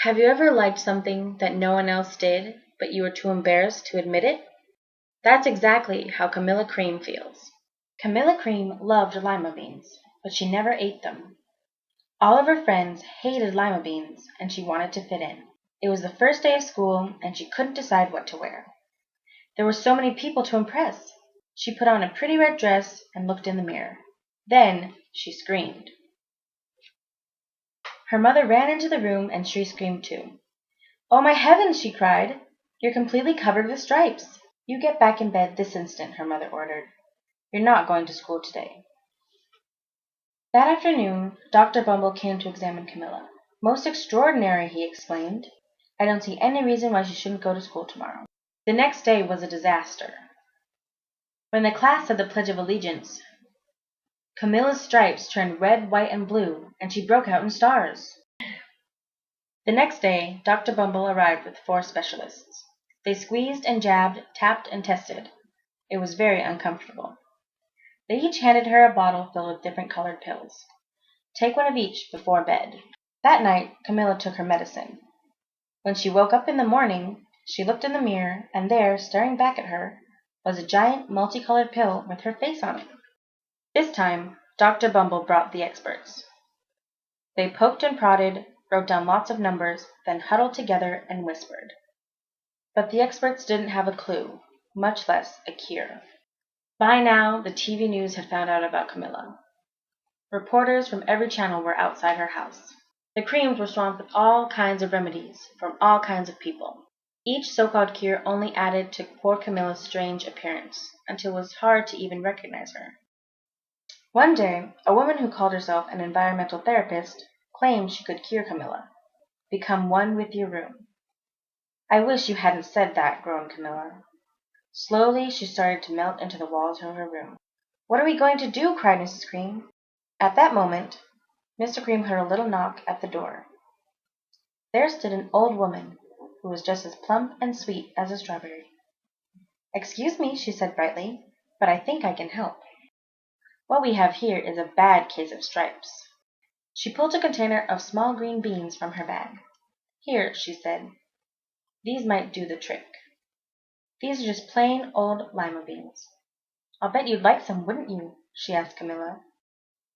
Have you ever liked something that no one else did, but you were too embarrassed to admit it? That's exactly how Camilla Cream feels. Camilla Cream loved lima beans, but she never ate them. All of her friends hated lima beans, and she wanted to fit in. It was the first day of school, and she couldn't decide what to wear. There were so many people to impress. She put on a pretty red dress and looked in the mirror. Then she screamed. Her mother ran into the room, and she screamed too. "Oh, my heavens!" she cried. "You're completely covered with stripes." "You get back in bed this instant," her mother ordered. "You're not going to school today." That afternoon, Dr. Bumble came to examine Camilla. "Most extraordinary," he exclaimed. "I don't see any reason why she shouldn't go to school tomorrow." The next day was a disaster. When the class said the Pledge of Allegiance, Camilla's stripes turned red, white, and blue, and she broke out in stars. The next day, Dr. Bumble arrived with 4 specialists. They squeezed and jabbed, tapped and tested. It was very uncomfortable. They each handed her a bottle filled with different colored pills. "Take one of each before bed." That night, Camilla took her medicine. When she woke up in the morning, she looked in the mirror, and there, staring back at her, was a giant multicolored pill with her face on it. This time, Dr. Bumble brought the experts. They poked and prodded, wrote down lots of numbers, then huddled together and whispered. But the experts didn't have a clue, much less a cure. By now, the TV news had found out about Camilla. Reporters from every channel were outside her house. The Creams were swamped with all kinds of remedies from all kinds of people. Each so-called cure only added to poor Camilla's strange appearance, until it was hard to even recognize her. One day, a woman who called herself an environmental therapist claimed she could cure Camilla. "Become one with your room." "I wish you hadn't said that," groaned Camilla. Slowly, she started to melt into the walls of her room. "What are we going to do?" cried Mrs. Cream. At that moment, Mr. Cream heard a little knock at the door. There stood an old woman, who was just as plump and sweet as a strawberry. "Excuse me," she said brightly, "but I think I can help. What we have here is a bad case of stripes." She pulled a container of small green beans from her bag. "Here," she said. "These might do the trick." "These are just plain old lima beans." "I'll bet you'd like some, wouldn't you?" she asked Camilla.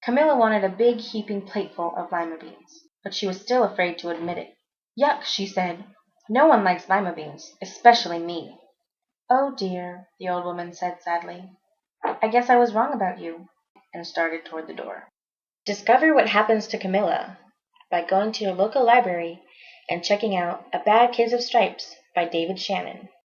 Camilla wanted a big heaping plateful of lima beans, but she was still afraid to admit it. "Yuck," she said. "No one likes lima beans, especially me." "Oh dear," the old woman said sadly. "I guess I was wrong about you," and started toward the door. Discover what happens to Camilla by going to your local library and checking out A Bad Case of Stripes by David Shannon.